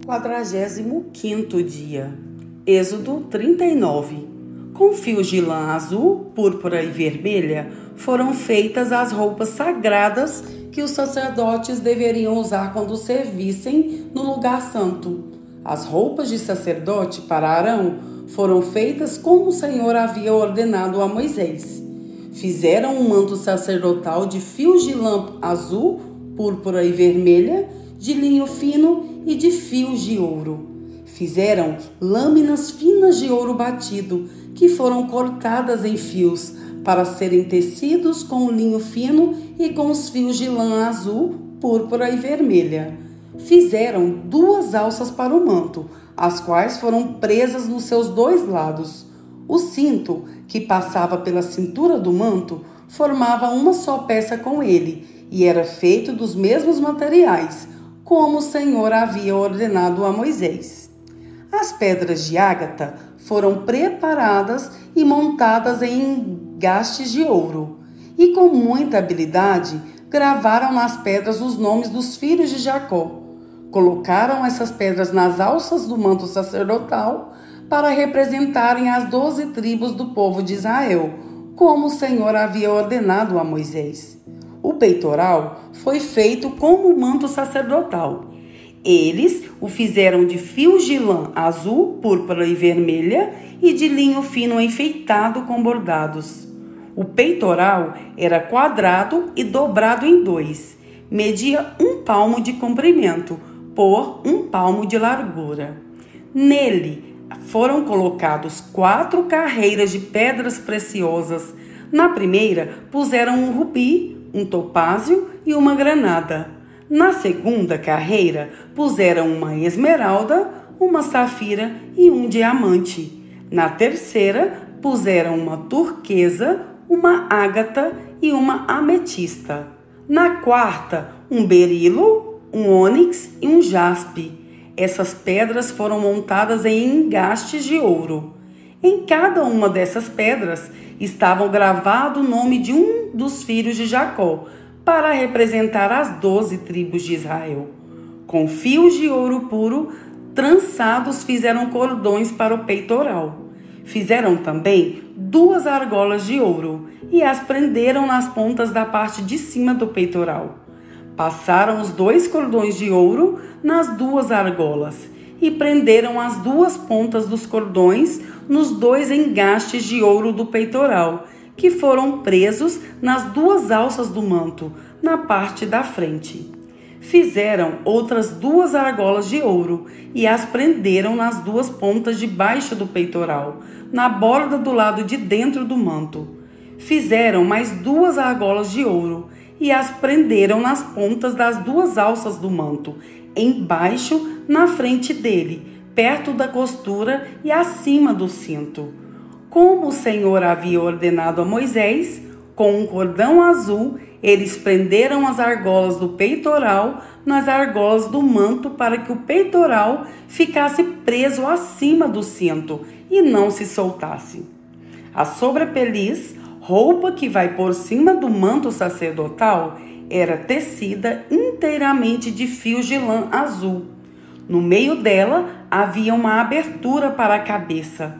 45º dia. Êxodo 39. Com fios de lã azul, púrpura e vermelha foram feitas as roupas sagradas que os sacerdotes deveriam usar quando servissem no lugar santo. As roupas de sacerdote para Arão foram feitas como o Senhor havia ordenado a Moisés. Fizeram um manto sacerdotal de fios de lã azul, púrpura e vermelha, de linho fino e de fios de ouro. Fizeram lâminas finas de ouro batido, que foram cortadas em fios, para serem tecidos com o linho fino e com os fios de lã azul, púrpura e vermelha. Fizeram 2 alças para o manto, as quais foram presas nos seus 2 lados. O cinto, que passava pela cintura do manto, formava uma só peça com ele, e era feito dos mesmos materiais, como o Senhor havia ordenado a Moisés. As pedras de ágata foram preparadas e montadas em engastes de ouro, e com muita habilidade gravaram nas pedras os nomes dos filhos de Jacó. Colocaram essas pedras nas alças do manto sacerdotal para representarem as 12 tribos do povo de Israel, como o Senhor havia ordenado a Moisés. O peitoral foi feito como o manto sacerdotal. Eles o fizeram de fios de lã azul, púrpura e vermelha e de linho fino enfeitado com bordados. O peitoral era quadrado e dobrado em 2. Media 1 palmo de comprimento por 1 palmo de largura. Nele foram colocados 4 carreiras de pedras preciosas. Na primeira puseram um rubi, um topázio e uma granada. Na segunda carreira, puseram uma esmeralda, uma safira e um diamante. Na terceira, puseram uma turquesa, uma ágata e uma ametista. Na quarta, um berilo, um ônix e um jaspe. Essas pedras foram montadas em engastes de ouro. Em cada uma dessas pedras estavam gravado o nome de um dos filhos de Jacó, para representar as 12 tribos de Israel. Com fios de ouro puro trançados fizeram cordões para o peitoral. Fizeram também 2 argolas de ouro e as prenderam nas pontas da parte de cima do peitoral. Passaram os 2 cordões de ouro nas 2 argolas e prenderam as 2 pontas dos cordões nos 2 engastes de ouro do peitoral, que foram presos nas 2 alças do manto, na parte da frente. Fizeram outras 2 argolas de ouro e as prenderam nas 2 pontas de baixo do peitoral, na borda do lado de dentro do manto. Fizeram mais 2 argolas de ouro e as prenderam nas pontas das 2 alças do manto, embaixo, na frente dele, perto da costura e acima do cinto. Como o Senhor havia ordenado a Moisés, com um cordão azul, eles prenderam as argolas do peitoral nas argolas do manto para que o peitoral ficasse preso acima do cinto e não se soltasse. A sobrepeliz, roupa que vai por cima do manto sacerdotal, era tecida inteiramente de fios de lã azul. No meio dela havia uma abertura para a cabeça.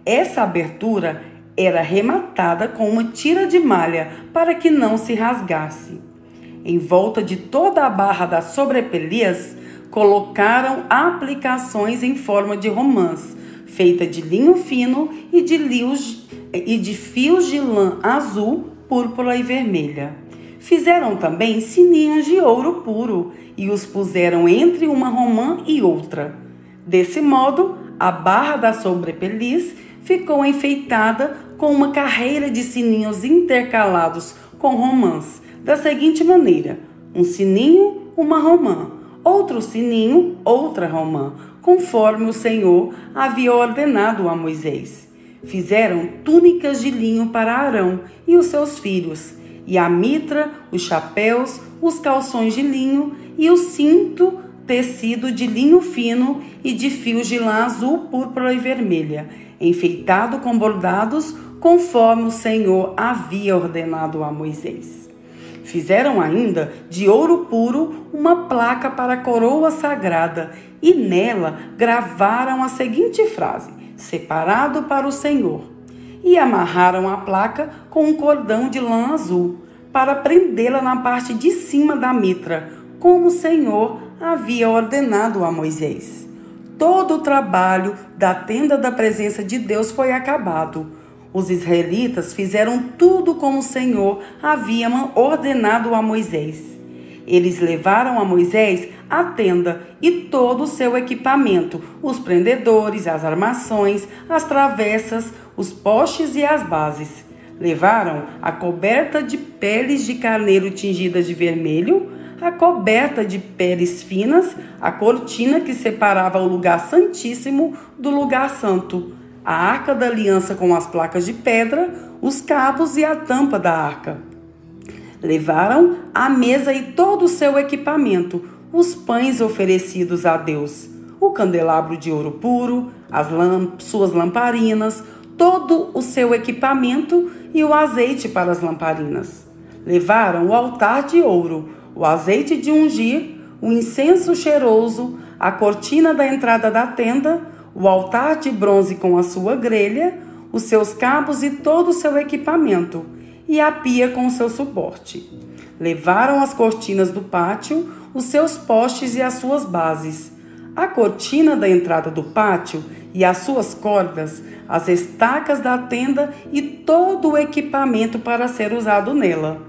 Essa abertura era rematada com uma tira de malha para que não se rasgasse. Em volta de toda a barra da sobrepeliz, colocaram aplicações em forma de romãs, feita de linho fino e de fios de lã azul, púrpura e vermelha. Fizeram também sininhos de ouro puro e os puseram entre uma romã e outra. Desse modo, a barra da sobrepeliz ficou enfeitada com uma carreira de sininhos intercalados com romãs, da seguinte maneira: um sininho, uma romã, outro sininho, outra romã, conforme o Senhor havia ordenado a Moisés. Fizeram túnicas de linho para Arão e os seus filhos, e a mitra, os chapéus, os calções de linho e o cinto tecido de linho fino e de fios de lã azul, púrpura e vermelha, enfeitado com bordados, conforme o Senhor havia ordenado a Moisés. Fizeram ainda de ouro puro uma placa para a coroa sagrada e nela gravaram a seguinte frase: separado para o Senhor. E amarraram a placa com um cordão de lã azul para prendê-la na parte de cima da mitra, como o Senhor havia ordenado a Moisés. Todo o trabalho da tenda da presença de Deus foi acabado. Os israelitas fizeram tudo como o Senhor havia ordenado a Moisés. Eles levaram a Moisés a tenda e todo o seu equipamento, os prendedores, as armações, as travessas, os postes e as bases. Levaram a coberta de peles de carneiro tingidas de vermelho, a coberta de peles finas, a cortina que separava o lugar santíssimo do lugar santo, a arca da aliança com as placas de pedra, os cabos e a tampa da arca. Levaram a mesa e todo o seu equipamento, os pães oferecidos a Deus, o candelabro de ouro puro, suas lamparinas, todo o seu equipamento e o azeite para as lamparinas. Levaram o altar de ouro, o azeite de ungir, o incenso cheiroso, a cortina da entrada da tenda, o altar de bronze com a sua grelha, os seus cabos e todo o seu equipamento, e a pia com o seu suporte. Levaram as cortinas do pátio, os seus postes e as suas bases, a cortina da entrada do pátio e as suas cordas, as estacas da tenda e todo o equipamento para ser usado nela.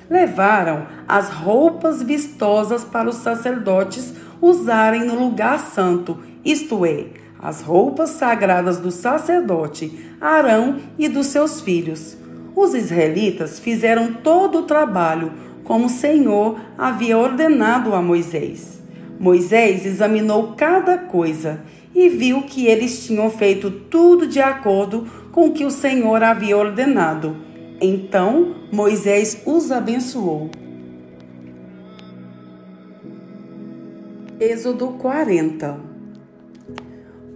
Levaram as roupas vistosas para os sacerdotes usarem no lugar santo, isto é, as roupas sagradas do sacerdote Arão e dos seus filhos. Os israelitas fizeram todo o trabalho como o Senhor havia ordenado a Moisés. Moisés examinou cada coisa e viu que eles tinham feito tudo de acordo com o que o Senhor havia ordenado. Então Moisés os abençoou. Êxodo 40.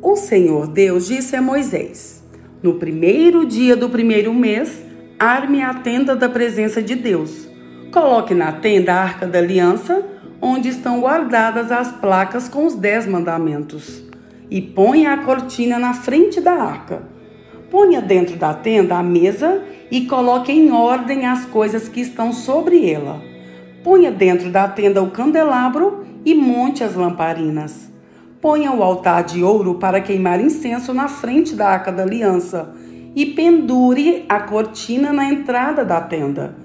O Senhor Deus disse a Moisés: no primeiro dia do primeiro mês, arme a tenda da presença de Deus. Coloque na tenda a arca da aliança, onde estão guardadas as placas com os 10 mandamentos. E ponha a cortina na frente da arca. Ponha dentro da tenda a mesa e coloque em ordem as coisas que estão sobre ela. Ponha dentro da tenda o candelabro e monte as lamparinas. Ponha o altar de ouro para queimar incenso na frente da arca da aliança e pendure a cortina na entrada da tenda.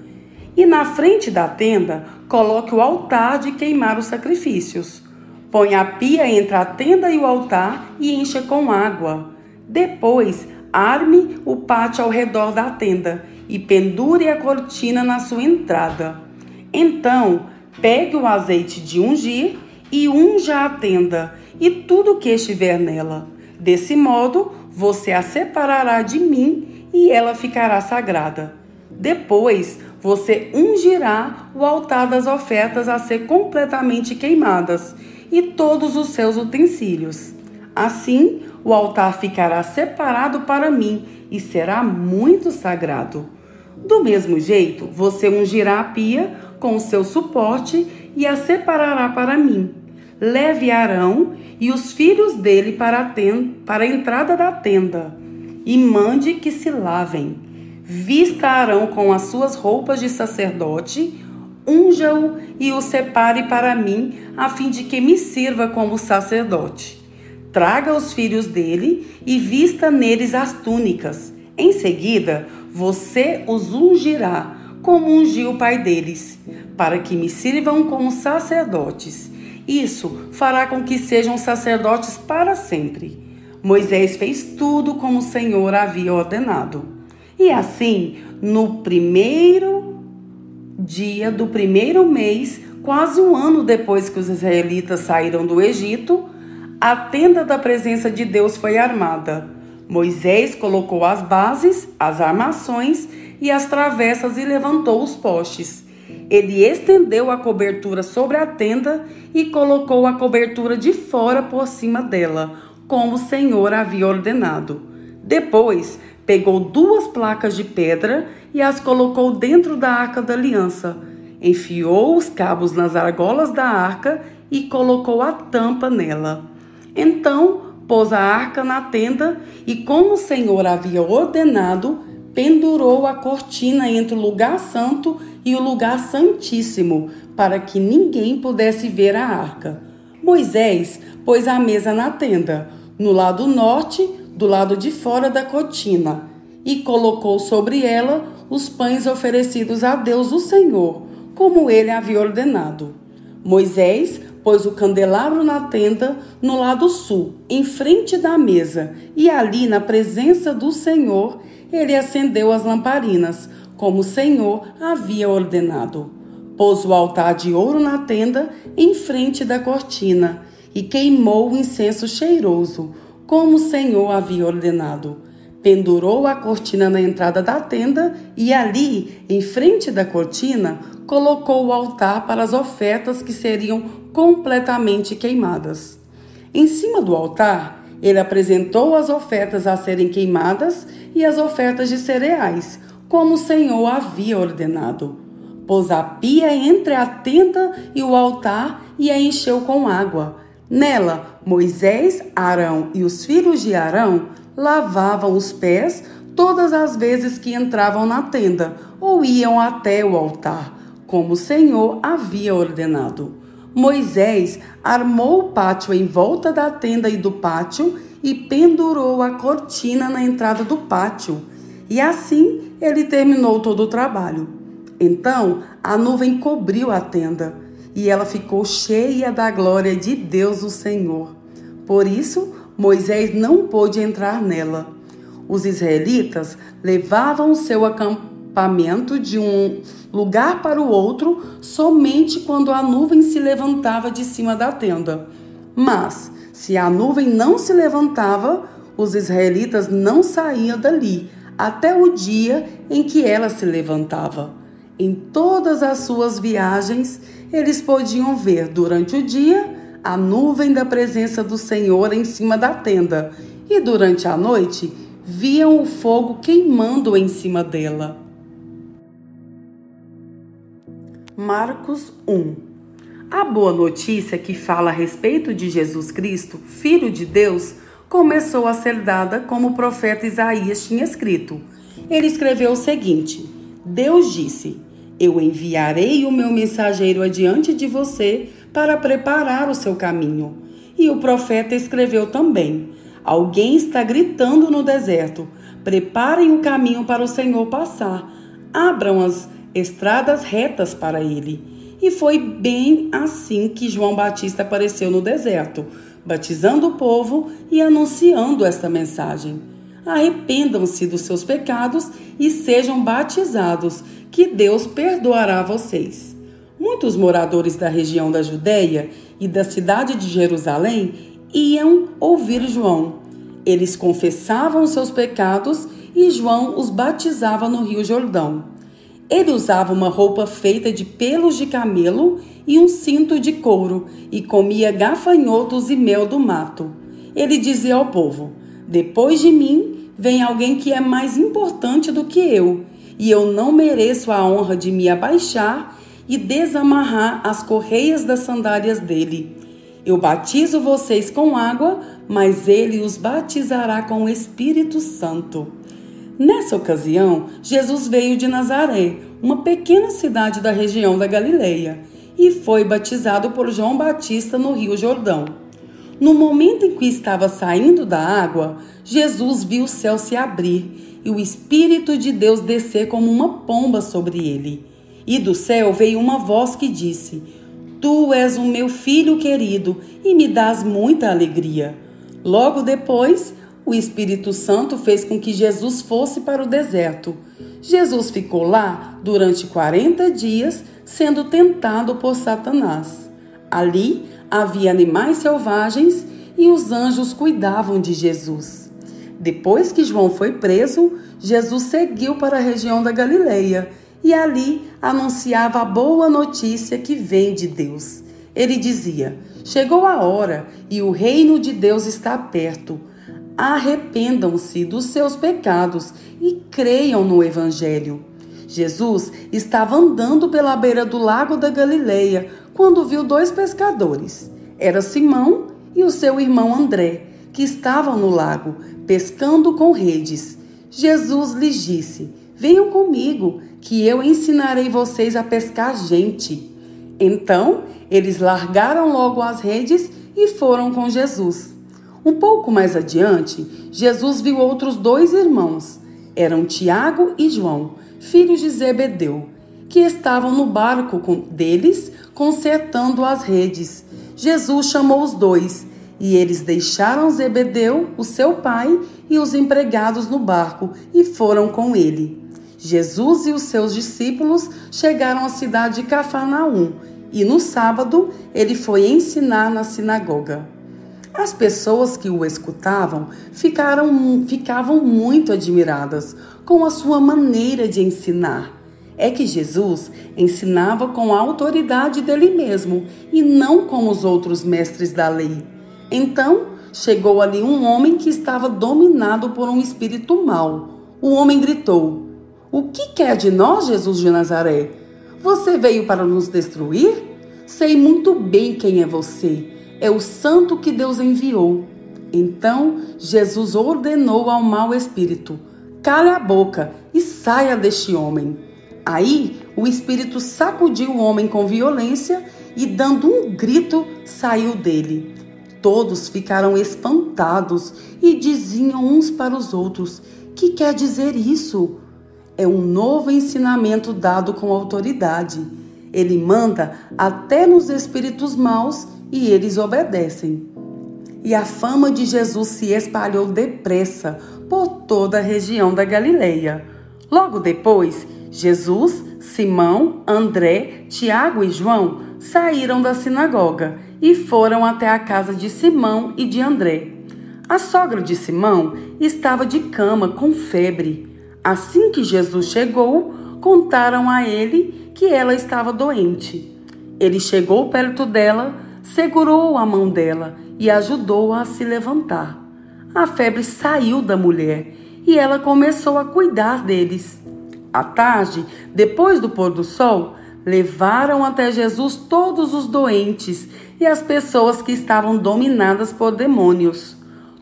E na frente da tenda, coloque o altar de queimar os sacrifícios. Ponha a pia entre a tenda e o altar e encha com água. Depois, arme o pátio ao redor da tenda e pendure a cortina na sua entrada. Então, pegue o azeite de ungir e unja a tenda e tudo que estiver nela. Desse modo, você a separará de mim e ela ficará sagrada. Depois, você ungirá o altar das ofertas a ser completamente queimadas e todos os seus utensílios. Assim, o altar ficará separado para mim e será muito sagrado. Do mesmo jeito, você ungirá a pia com o seu suporte e a separará para mim. Leve Arão e os filhos dele para a entrada da tenda e mande que se lavem. Vista Arão com as suas roupas de sacerdote, unja-o e o separe para mim, a fim de que me sirva como sacerdote. Traga os filhos dele e vista neles as túnicas. Em seguida, você os ungirá, como ungiu o pai deles, para que me sirvam como sacerdotes. Isso fará com que sejam sacerdotes para sempre. Moisés fez tudo como o Senhor havia ordenado. E assim, no primeiro dia do primeiro mês, quase um ano depois que os israelitas saíram do Egito, a tenda da presença de Deus foi armada. Moisés colocou as bases, as armações e as travessas e levantou os postes. Ele estendeu a cobertura sobre a tenda e colocou a cobertura de fora por cima dela, como o Senhor havia ordenado. Depois, pegou 2 placas de pedra e as colocou dentro da arca da aliança. enfiou os cabos nas argolas da arca e colocou a tampa nela. Então pôs a arca na tenda e, como o Senhor havia ordenado, pendurou a cortina entre o lugar santo e o lugar santíssimo, para que ninguém pudesse ver a arca. Moisés pôs a mesa na tenda, no lado norte, do lado de fora da cortina, e colocou sobre ela os pães oferecidos a Deus o Senhor, como ele havia ordenado. Moisés pôs o candelabro na tenda no lado sul, em frente da mesa, e ali, na presença do Senhor, ele acendeu as lamparinas, como o Senhor havia ordenado. Pôs o altar de ouro na tenda, em frente da cortina, e queimou o incenso cheiroso, como o Senhor havia ordenado. Pendurou a cortina na entrada da tenda e ali, em frente da cortina, colocou o altar para as ofertas que seriam completamente queimadas. Em cima do altar, ele apresentou as ofertas a serem queimadas e as ofertas de cereais, como o Senhor havia ordenado. Pôs a pia entre a tenda e o altar e a encheu com água. Nela, Moisés, Arão e os filhos de Arão lavavam os pés todas as vezes que entravam na tenda ou iam até o altar, como o Senhor havia ordenado. Moisés armou o pátio em volta da tenda e do pátio e pendurou a cortina na entrada do pátio. E assim ele terminou todo o trabalho. Então a nuvem cobriu a tenda e ela ficou cheia da glória de Deus o Senhor. Por isso, Moisés não pôde entrar nela. Os israelitas levavam o seu acampamento de um lugar para o outro somente quando a nuvem se levantava de cima da tenda. Mas, se a nuvem não se levantava, os israelitas não saíam dali até o dia em que ela se levantava. Em todas as suas viagens, eles podiam ver durante o dia a nuvem da presença do Senhor em cima da tenda, e durante a noite viam o fogo queimando em cima dela. Marcos 1. A boa notícia que fala a respeito de Jesus Cristo, Filho de Deus, começou a ser dada como o profeta Isaías tinha escrito. Ele escreveu o seguinte: Deus disse: Eu enviarei o meu mensageiro adiante de você para preparar o seu caminho. E o profeta escreveu também: Alguém está gritando no deserto: Preparem o caminho para o Senhor passar. Abram as estradas retas para ele. E foi bem assim que João Batista apareceu no deserto, batizando o povo e anunciando esta mensagem: Arrependam-se dos seus pecados e sejam batizados, que Deus perdoará vocês. Muitos moradores da região da Judeia e da cidade de Jerusalém iam ouvir João. Eles confessavam seus pecados e João os batizava no Rio Jordão. Ele usava uma roupa feita de pelos de camelo e um cinto de couro e comia gafanhotos e mel do mato. Ele dizia ao povo: Depois de mim vem alguém que é mais importante do que eu, e eu não mereço a honra de me abaixar e desamarrar as correias das sandálias dele. Eu batizo vocês com água, mas ele os batizará com o Espírito Santo. Nessa ocasião, Jesus veio de Nazaré, uma pequena cidade da região da Galileia, e foi batizado por João Batista no Rio Jordão. No momento em que estava saindo da água, Jesus viu o céu se abrir e o Espírito de Deus descer como uma pomba sobre ele. E do céu veio uma voz que disse: Tu és o meu filho querido e me dás muita alegria. Logo depois, o Espírito Santo fez com que Jesus fosse para o deserto. Jesus ficou lá durante 40 dias, sendo tentado por Satanás. Ali havia animais selvagens e os anjos cuidavam de Jesus. Depois que João foi preso, Jesus seguiu para a região da Galileia e ali anunciava a boa notícia que vem de Deus. Ele dizia: Chegou a hora e o reino de Deus está perto. Arrependam-se dos seus pecados e creiam no Evangelho. Jesus estava andando pela beira do lago da Galileia quando viu 2 pescadores. Era Simão e o seu irmão André, que estavam no lago, pescando com redes. Jesus lhes disse: venham comigo, que eu ensinarei vocês a pescar gente. Então, eles largaram logo as redes e foram com Jesus. Um pouco mais adiante, Jesus viu outros 2 irmãos. Eram Tiago e João, filhos de Zebedeu, que estavam no barco deles, consertando as redes. Jesus chamou os 2, e eles deixaram Zebedeu, o seu pai, e os empregados no barco, e foram com ele. Jesus e os seus discípulos chegaram à cidade de Cafarnaum, e no sábado ele foi ensinar na sinagoga. As pessoas que o escutavam ficavam muito admiradas com a sua maneira de ensinar. É que Jesus ensinava com a autoridade dele mesmo e não como os outros mestres da lei. Então chegou ali um homem que estava dominado por um espírito mau. O homem gritou: o que quer de nós, Jesus de Nazaré? Você veio para nos destruir? Sei muito bem quem é você. É o santo que Deus enviou. Então Jesus ordenou ao mau espírito: cale a boca e saia deste homem. Aí o espírito sacudiu o homem com violência e, dando um grito, saiu dele. Todos ficaram espantados e diziam uns para os outros: que quer dizer isso? É um novo ensinamento dado com autoridade. Ele manda até nos espíritos maus e eles obedecem. E a fama de Jesus se espalhou depressa por toda a região da Galileia. Logo depois, Jesus, Simão, André, Tiago e João saíram da sinagoga e foram até a casa de Simão e de André. A sogra de Simão estava de cama com febre. Assim que Jesus chegou, contaram a ele que ela estava doente. Ele chegou perto dela, segurou a mão dela e ajudou-a a se levantar. A febre saiu da mulher e ela começou a cuidar deles. À tarde, depois do pôr do sol, levaram até Jesus todos os doentes e as pessoas que estavam dominadas por demônios.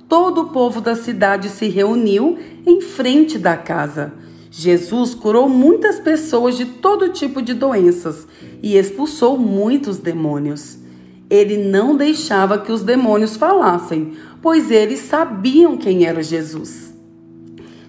Todo o povo da cidade se reuniu em frente da casa. Jesus curou muitas pessoas de todo tipo de doenças e expulsou muitos demônios. Ele não deixava que os demônios falassem, pois eles sabiam quem era Jesus.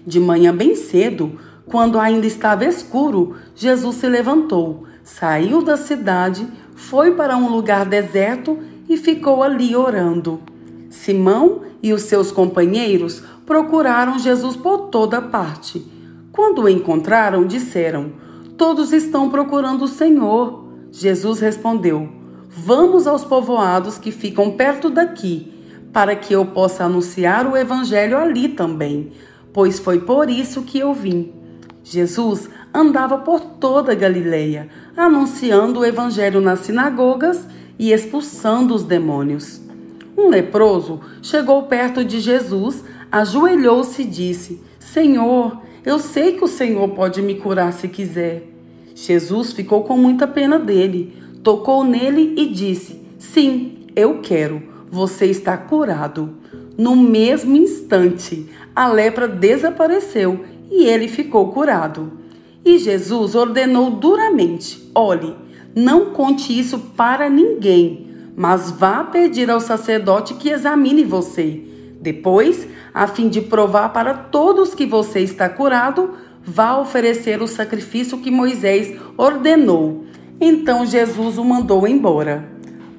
De manhã bem cedo, quando ainda estava escuro, Jesus se levantou, saiu da cidade, foi para um lugar deserto e ficou ali orando. Simão e os seus companheiros procuraram Jesus por toda parte. Quando o encontraram, disseram: todos estão procurando o Senhor. Jesus respondeu: vamos aos povoados que ficam perto daqui, para que eu possa anunciar o evangelho ali também, pois foi por isso que eu vim. Jesus andava por toda a Galileia, anunciando o evangelho nas sinagogas e expulsando os demônios. Um leproso chegou perto de Jesus, ajoelhou-se e disse: Senhor, eu sei que o Senhor pode me curar se quiser. Jesus ficou com muita pena dele, tocou nele e disse: sim, eu quero, você está curado. No mesmo instante, a lepra desapareceu e ele ficou curado. E Jesus ordenou duramente: olhe, não conte isso para ninguém, mas vá pedir ao sacerdote que examine você. Depois, a fim de provar para todos que você está curado, vá oferecer o sacrifício que Moisés ordenou. Então Jesus o mandou embora.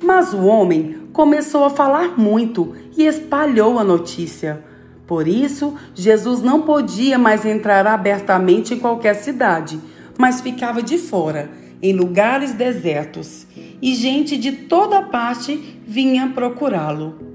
Mas o homem começou a falar muito e espalhou a notícia. Por isso, Jesus não podia mais entrar abertamente em qualquer cidade, mas ficava de fora, em lugares desertos, e gente de toda parte vinha procurá-lo.